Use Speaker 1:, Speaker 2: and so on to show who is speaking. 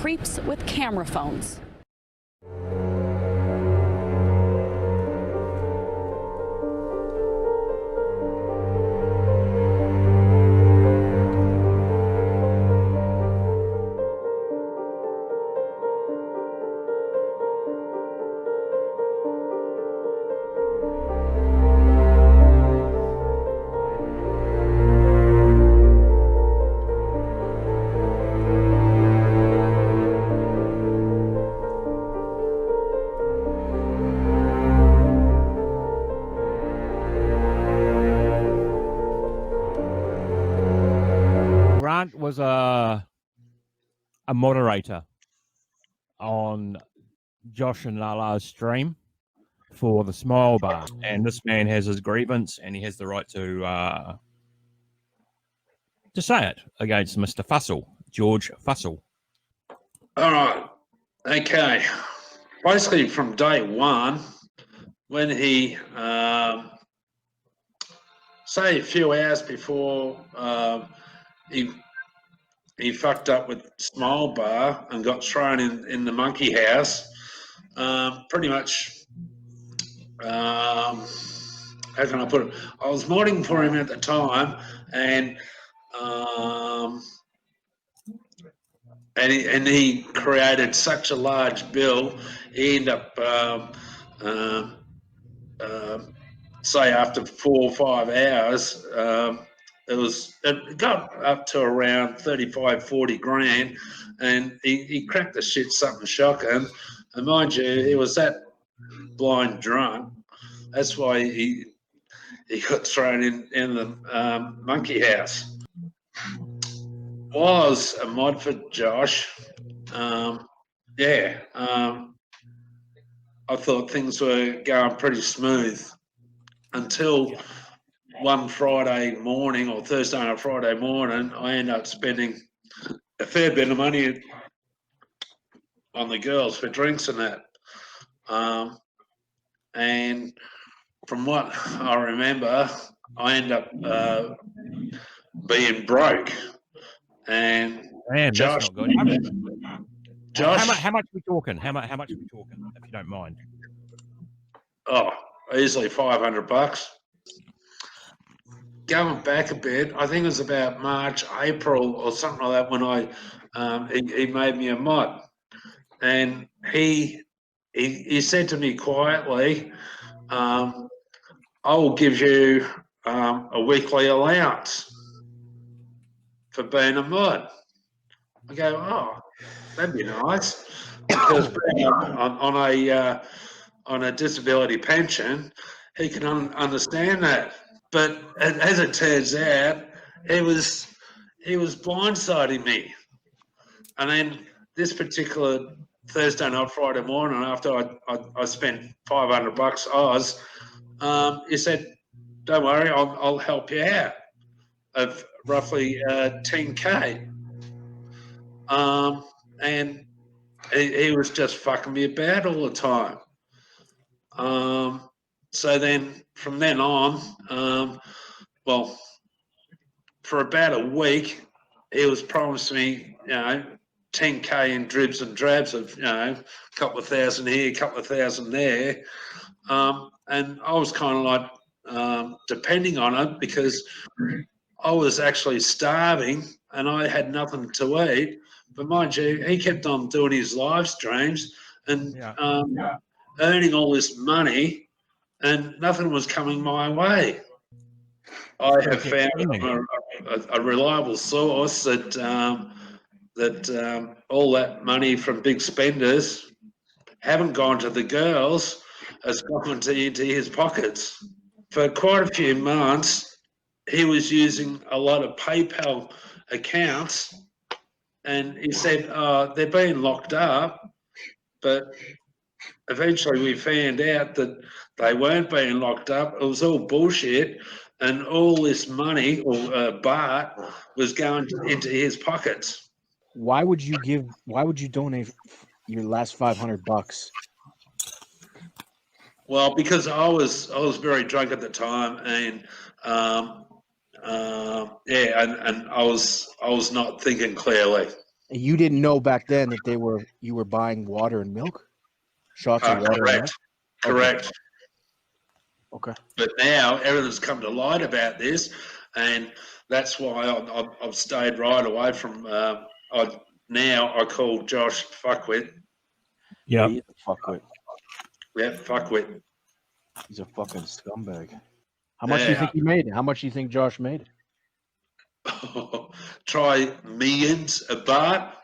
Speaker 1: creeps with camera phones.
Speaker 2: Grant was a moderator on Josh and LaLa's stream for the Smile Bar, and this man has his grievance, and he has the right to say it against Mr. Fussell, George Fussell.
Speaker 3: All right, okay. Basically, from day one, when he, say a few hours before he fucked up with Smile Bar and got thrown in the monkey house, pretty much, how can I put it? I was modding for him at the time, and he created such a large bill. He ended up, say after 4 or 5 hours, it got up to around 35, 40 grand, and he cracked the shit something shocking. And mind you, he was that blind drunk. That's why he got thrown in the monkey house. While I was a mod for Josh, I thought things were going pretty smooth until one Friday morning, or Thursday and a Friday morning, I ended up spending a fair bit of money on the girls for drinks and that. And from what I remember, I ended up being broke. And
Speaker 2: Man,
Speaker 3: Josh,
Speaker 2: that's not good.
Speaker 3: Josh,
Speaker 2: how much are we talking? How much are we talking, if you don't mind?
Speaker 3: Oh, easily $500. Going back a bit, I think it was about March, April, or something like that when he made me a mod, and he said to me quietly, "I will give you a weekly allowance for being a mod." I go, "Oh, that'd be nice," because being on a disability pension, he can understand that. But as it turns out, he was blindsiding me. And then this particular Thursday night, Friday morning, after I spent $500 Oz, he said, "Don't worry, I'll help you out," of roughly 10K. And he was just fucking me about all the time. So then, from then on, well, for about a week, he was promising me, 10K in dribs and drabs of, a couple of thousand here, a couple of thousand there. And I was kind of like depending on it, because I was actually starving and I had nothing to eat. But mind you, he kept on doing his live streams and earning all this money, and nothing was coming my way. I have found a reliable source that all that money from big spenders haven't gone to the girls, has gone into his pockets. For quite a few months, he was using a lot of PayPal accounts, and he said, they're being locked up, but eventually we found out that they weren't being locked up. It was all bullshit, and all this money, or baht, was going into his pockets.
Speaker 4: Why would you donate your last $500?
Speaker 3: Well, because I was very drunk at the time, and and I was not thinking clearly.
Speaker 4: And you didn't know back then that you were buying water and milk, shots of water. And milk?
Speaker 3: Correct.
Speaker 4: Okay.
Speaker 3: But now everything's come to light about this, and that's why I've stayed right away from. Now I call Josh fuckwit.
Speaker 2: Yeah.
Speaker 4: He's a fuckwit.
Speaker 3: Yeah, fuckwit.
Speaker 4: He's a fucking scumbag. How much do you think he made? How much do you think Josh made?
Speaker 3: Try millions, but